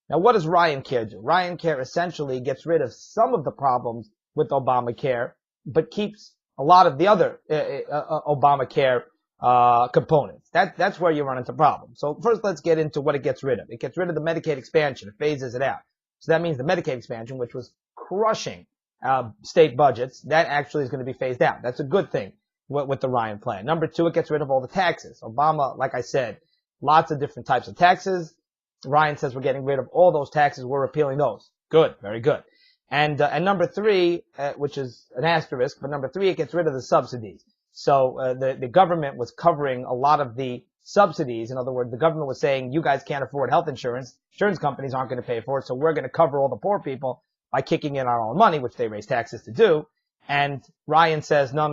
Now, what does Ryan Care do? Ryan Care essentially gets rid of some of the problems with Obamacare, but keeps a lot of the other Obamacare components. That's where you run into problems. So first, let's get into what it gets rid of. It gets rid of the Medicaid expansion. It phases it out. So that means the Medicaid expansion, which was crushing state budgets, that actually is going to be phased out. That's a good thing with the Ryan plan. Number two, it gets rid of all the taxes. Obama, like I said, lots of different types of taxes. Ryan says we're getting rid of all those taxes. We're repealing those. Good, very good. And number three, which is an asterisk, but number three, it gets rid of the subsidies. So the government was covering a lot of the subsidies. In other words, the government was saying, you guys can't afford health insurance. Insurance companies aren't going to pay for it, so we're going to cover all the poor people by kicking in our own money, which they raise taxes to do. And Ryan says, no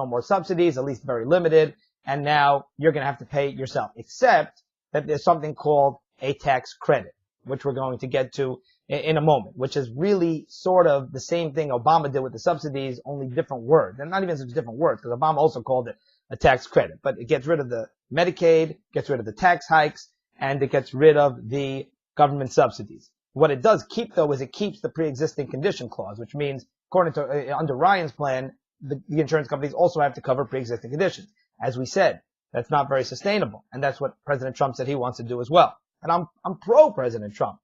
more subsidies, at least very limited. And now you're going to have to pay it yourself, except that there's something called a tax credit, which we're going to get to in a moment, which is really sort of the same thing Obama did with the subsidies, only different word. They're not even such different words, because Obama also called it a tax credit. But it gets rid of the Medicaid, gets rid of the tax hikes, and it gets rid of the government subsidies. What it does keep, though, is it keeps the pre-existing condition clause, which means, according to under Ryan's plan, the insurance companies also have to cover pre-existing conditions. As we said, that's not very sustainable, and that's what President Trump said he wants to do as well. And I'm pro-President Trump.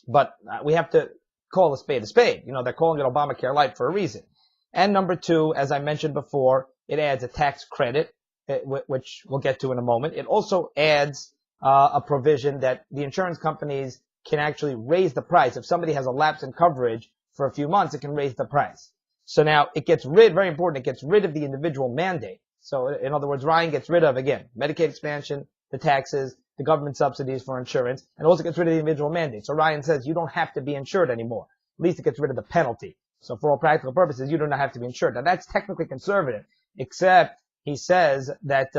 But we have to call a spade a spade. You know, they're calling it Obamacare Light for a reason. And number two, as I mentioned before, it adds a tax credit, which we'll get to in a moment. It also adds a provision that the insurance companies can actually raise the price. If somebody has a lapse in coverage for a few months, it can raise the price. So now it gets rid, very important, it gets rid of the individual mandate. So in other words, Ryan gets rid of, again, Medicaid expansion, the taxes, the government subsidies for insurance, and also gets rid of the individual mandate. So Ryan says you don't have to be insured anymore. At least it gets rid of the penalty. So for all practical purposes, you do not have to be insured. Now that's technically conservative, except he says that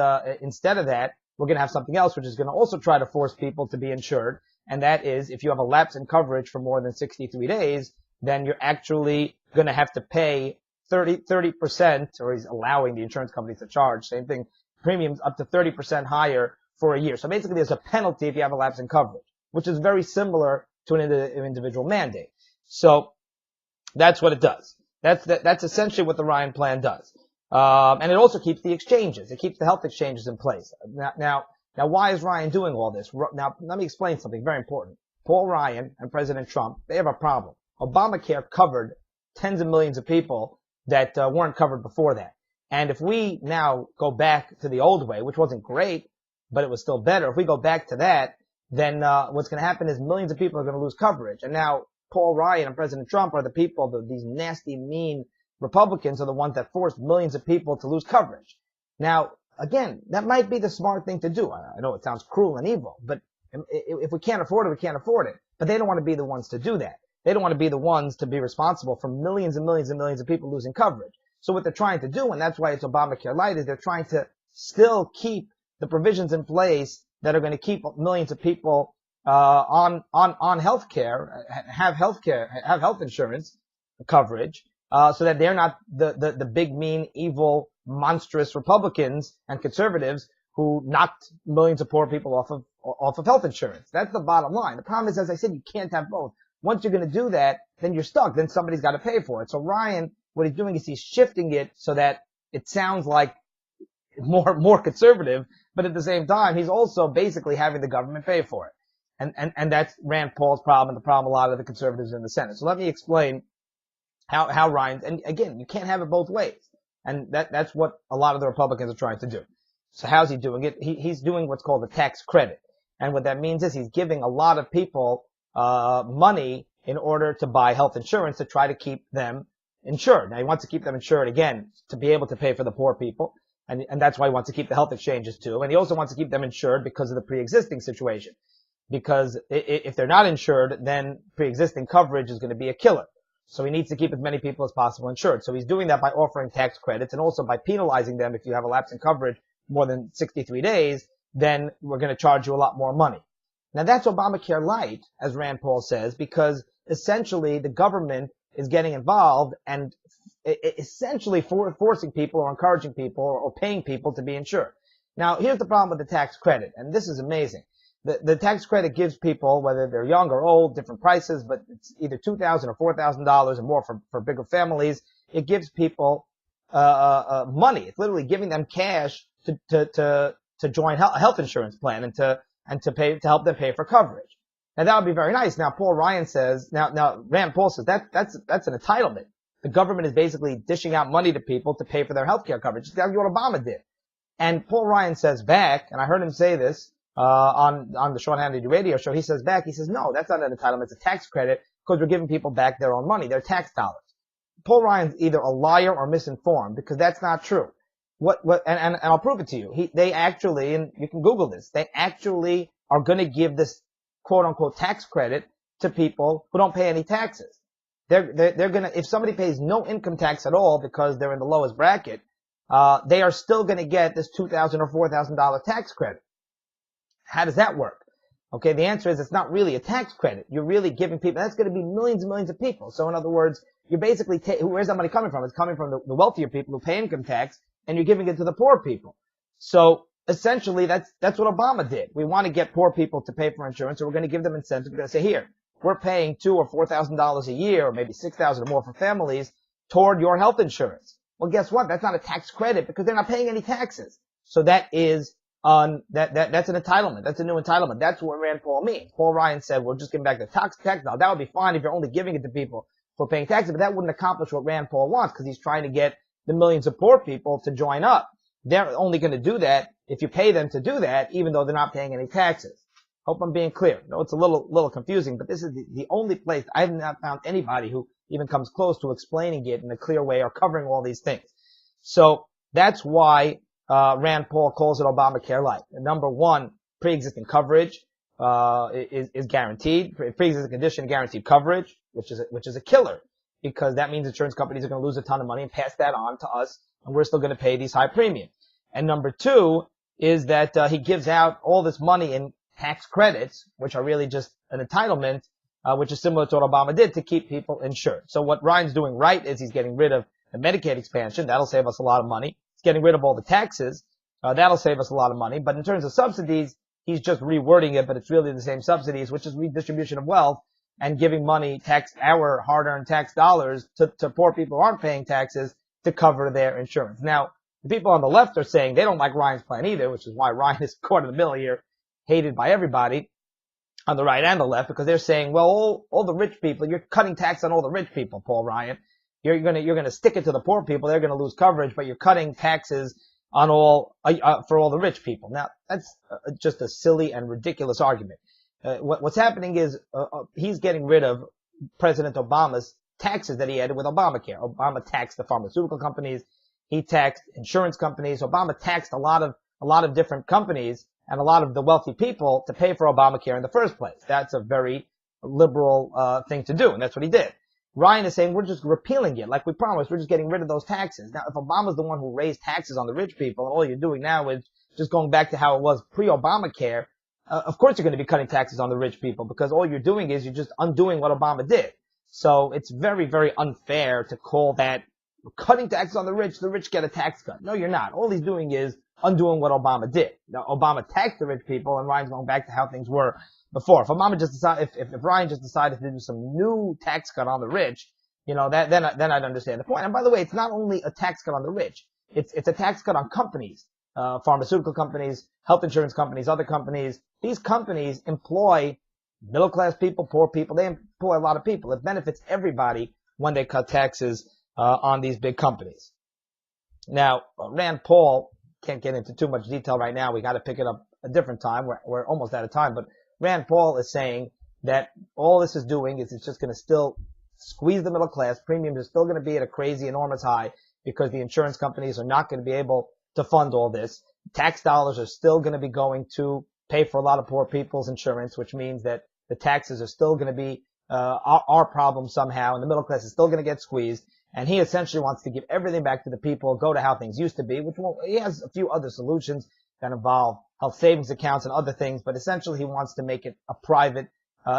instead of that, we're going to have something else, which is going to also try to force people to be insured. And that is, if you have a lapse in coverage for more than 63 days, then you're actually going to have to pay 30%, or he's allowing the insurance companies to charge, same thing, premiums up to 30% higher for a year. So basically there's a penalty if you have a lapse in coverage, which is very similar to an individual mandate. So that's what it does. That's essentially what the Ryan plan does. And it also keeps the exchanges. It keeps the health exchanges in place. Now, why is Ryan doing all this? Now, let me explain something very important. Paul Ryan and President Trump, they have a problem. Obamacare covered tens of millions of people that weren't covered before that. And if we now go back to the old way, which wasn't great, but it was still better, if we go back to that, then what's going to happen is millions of people are going to lose coverage. And now Paul Ryan and President Trump are the people, these nasty, mean Republicans are the ones that forced millions of people to lose coverage. Now, again, that might be the smart thing to do. I know it sounds cruel and evil, but if we can't afford it, we can't afford it. But they don't want to be the ones to do that. They don't want to be the ones to be responsible for millions and millions and millions of people losing coverage. So what they're trying to do, and that's why it's Obamacare Light, is they're trying to still keep the provisions in place that are going to keep millions of people on health care, have health insurance coverage, so that they're not the big, mean, evil, monstrous Republicans and conservatives who knocked millions of poor people off of health insurance. That's the bottom line. The problem is, as I said, you can't have both. Once you're going to do that, then you're stuck. Then somebody's got to pay for it. So Ryan, what he's doing is he's shifting it so that it sounds like more conservative, but at the same time, he's also basically having the government pay for it. And that's Rand Paul's problem and the problem a lot of the conservatives in the Senate. So let me explain how Ryan, and again, you can't have it both ways. And that's what a lot of the Republicans are trying to do. So how's he doing it? He's doing what's called a tax credit. And what that means is he's giving a lot of people money in order to buy health insurance to try to keep them insured. Now he wants to keep them insured again to be able to pay for the poor people. And that's why he wants to keep the health exchanges too. And he also wants to keep them insured because of the pre-existing situation. Because if they're not insured, then pre-existing coverage is going to be a killer. So he needs to keep as many people as possible insured. So he's doing that by offering tax credits and also by penalizing them if you have a lapse in coverage more than 63 days, then we're going to charge you a lot more money. Now that's Obamacare Light, as Rand Paul says, because essentially the government is getting involved and essentially forcing people or encouraging people or paying people to be insured. Now here's the problem with the tax credit, and this is amazing. the tax credit gives people, whether they're young or old, different prices, but it's either $2,000 or $4,000 or more for bigger families. It gives people money. It's literally giving them cash to join a health insurance plan and to help them pay for coverage. Now that would be very nice. Now Paul Ryan says, now Rand Paul says that's an entitlement. The government is basically dishing out money to people to pay for their health care coverage. Just like what Obama did. And Paul Ryan says back, and I heard him say this on the Sean Hannity radio show. He says no, that's not an entitlement. It's a tax credit because we're giving people back their own money, their tax dollars. Paul Ryan's either a liar or misinformed because that's not true. And I'll prove it to you. They actually, and you can Google this, they actually are going to give this quote unquote tax credit to people who don't pay any taxes. They're going to, if somebody pays no income tax at all because they're in the lowest bracket, they are still going to get this $2,000 or $4,000 tax credit. How does that work? Okay, the answer is it's not really a tax credit. You're really giving people, that's going to be millions and millions of people. So in other words, you're basically, where's that money coming from? It's coming from the wealthier people who pay income tax, and you're giving it to the poor people. So essentially, that's what Obama did. We want to get poor people to pay for insurance, so we're going to give them incentives. We're going to say, here, we're paying $2,000 or $4,000 a year, or maybe $6,000 or more for families toward your health insurance. Well, guess what? That's not a tax credit because they're not paying any taxes. So that is that's an entitlement. That's a new entitlement. That's what Rand Paul means. Paul Ryan said, we're just giving back the tax. Now, that would be fine if you're only giving it to people for paying taxes, but that wouldn't accomplish what Rand Paul wants because he's trying to get the millions of poor people to join up. They're only going to do that if you pay them to do that, even though they're not paying any taxes. Hope I'm being clear. No, it's a little confusing, but this is the only place I have not found anybody who even comes close to explaining it in a clear way or covering all these things. So that's why Rand Paul calls it Obamacare Light. Number one, pre-existing coverage is guaranteed. Pre-existing condition guaranteed coverage, which is a killer because that means insurance companies are going to lose a ton of money and pass that on to us, and we're still going to pay these high premiums. And number two is that he gives out all this money in tax credits, which are really just an entitlement, which is similar to what Obama did to keep people insured. So what Ryan's doing right is he's getting rid of the Medicaid expansion. That'll save us a lot of money. He's getting rid of all the taxes. That'll save us a lot of money. But in terms of subsidies, he's just rewording it, but it's really the same subsidies, which is redistribution of wealth and giving money, our hard-earned tax dollars to poor people who aren't paying taxes to cover their insurance. Now, the people on the left are saying they don't like Ryan's plan either, which is why Ryan is caught in the middle here, hated by everybody on the right and the left, because they're saying, well, all the rich people, you're cutting tax on all the rich people, Paul Ryan. You're gonna stick it to the poor people. They're gonna lose coverage, but you're cutting taxes on for all the rich people. Now, that's just a silly and ridiculous argument. What's happening is he's getting rid of President Obama's taxes that he added with Obamacare. Obama taxed the pharmaceutical companies. He taxed insurance companies. Obama taxed a lot of different companies and a lot of the wealthy people to pay for Obamacare in the first place. That's a very liberal thing to do, and that's what he did. Ryan is saying we're just repealing it, like we promised. We're just getting rid of those taxes. Now, if Obama's the one who raised taxes on the rich people, and all you're doing now is just going back to how it was pre-Obamacare, of course you're going to be cutting taxes on the rich people because all you're doing is you're just undoing what Obama did. So it's very, very unfair to call that cutting taxes on the rich get a tax cut. No, you're not. All he's doing is undoing what Obama did. Now, Obama taxed the rich people, and Ryan's going back to how things were before. If Obama just decided, if Ryan just decided to do some new tax cut on the rich, then I'd understand the point. And by the way, it's not only a tax cut on the rich. It's a tax cut on companies, pharmaceutical companies, health insurance companies, other companies. These companies employ middle class people, poor people. They employ a lot of people. It benefits everybody when they cut taxes on these big companies. Now, Rand Paul can't get into too much detail right now. We got to pick it up a different time. We're almost out of time, but Rand Paul is saying that all this is doing is it's just going to still squeeze the middle class. Premiums are still going to be at a crazy, enormous high because the insurance companies are not going to be able to fund all this. Tax dollars are still going to be going to pay for a lot of poor people's insurance, which means that the taxes are still going to be our problem somehow, and the middle class is still going to get squeezed. And he essentially wants to give everything back to the people, go to how things used to be, he has a few other solutions that involve health savings accounts and other things, but essentially he wants to make it a private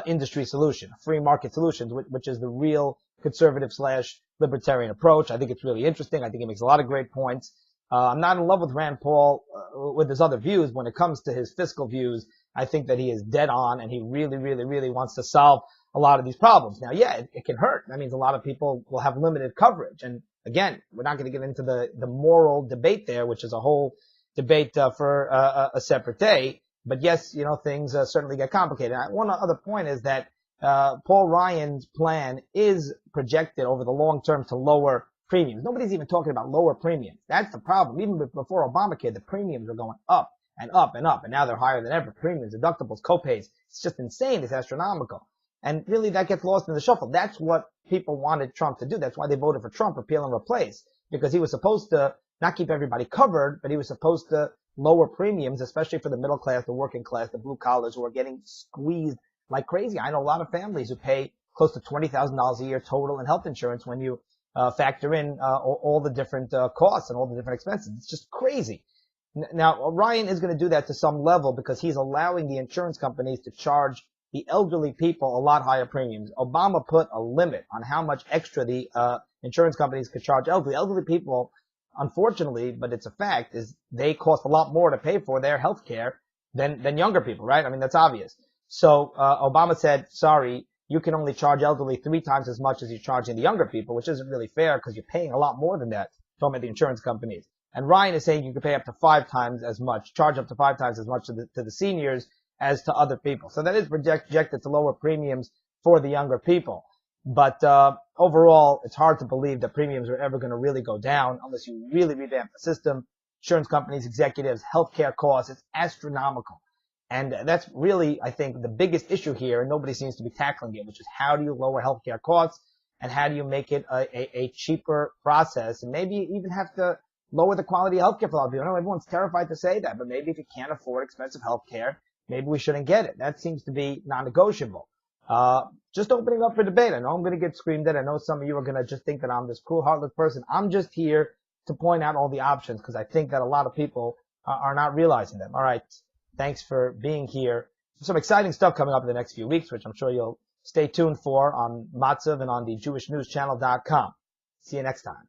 industry solution, a free market solution, which is the real conservative / libertarian approach. I think it's really interesting. I think he makes a lot of great points. I'm not in love with Rand Paul with his other views when it comes to his fiscal views. I think that he is dead on, and he really, really, really wants to solve a lot of these problems. Now, yeah, it can hurt. That means a lot of people will have limited coverage. And again, we're not going to get into the moral debate there, which is a whole debate for a separate day. But yes, things certainly get complicated. One other point is that Paul Ryan's plan is projected over the long term to lower premiums. Nobody's even talking about lower premiums. That's the problem. Even before Obamacare, the premiums are going up and up and up, and now they're higher than ever. Premiums, deductibles, copays. It's just insane. It's astronomical. And really, that gets lost in the shuffle. That's what people wanted Trump to do. That's why they voted for Trump, repeal and replace, because he was supposed to not keep everybody covered, but he was supposed to lower premiums, especially for the middle class, the working class, the blue collars who are getting squeezed like crazy. I know a lot of families who pay close to $20,000 a year total in health insurance when you factor in all the different costs and all the different expenses. It's just crazy. Now, Ryan is going to do that to some level because he's allowing the insurance companies to charge the elderly people a lot higher premiums. Obama put a limit on how much extra the insurance companies could charge elderly people. Unfortunately, but it's a fact, is they cost a lot more to pay for their health care than younger people, right? I mean, that's obvious. So Obama said, sorry, you can only charge elderly 3 times as much as you're charging the younger people, which isn't really fair because you're paying a lot more than that from the insurance companies. And Ryan is saying you can pay up to 5 times as much, charge up to 5 times as much to the seniors as to other people. So that is projected to lower premiums for the younger people. But overall, it's hard to believe that premiums are ever going to really go down unless you really revamp the system. Insurance companies, executives, healthcare costs, it's astronomical. And that's really, I think, the biggest issue here, and nobody seems to be tackling it, which is how do you lower healthcare costs and how do you make it a cheaper process, and maybe you even have to lower the quality of healthcare for a lot of people. I know everyone's terrified to say that, but maybe if you can't afford expensive healthcare, maybe we shouldn't get it. That seems to be non-negotiable. Just opening up for debate. I know I'm going to get screamed at. I know some of you are going to just think that I'm this cruel, heartless person. I'm just here to point out all the options because I think that a lot of people are not realizing them. All right. Thanks for being here. Some exciting stuff coming up in the next few weeks, which I'm sure you'll stay tuned for on Matzav and on the JewishNewsChannel.com. See you next time.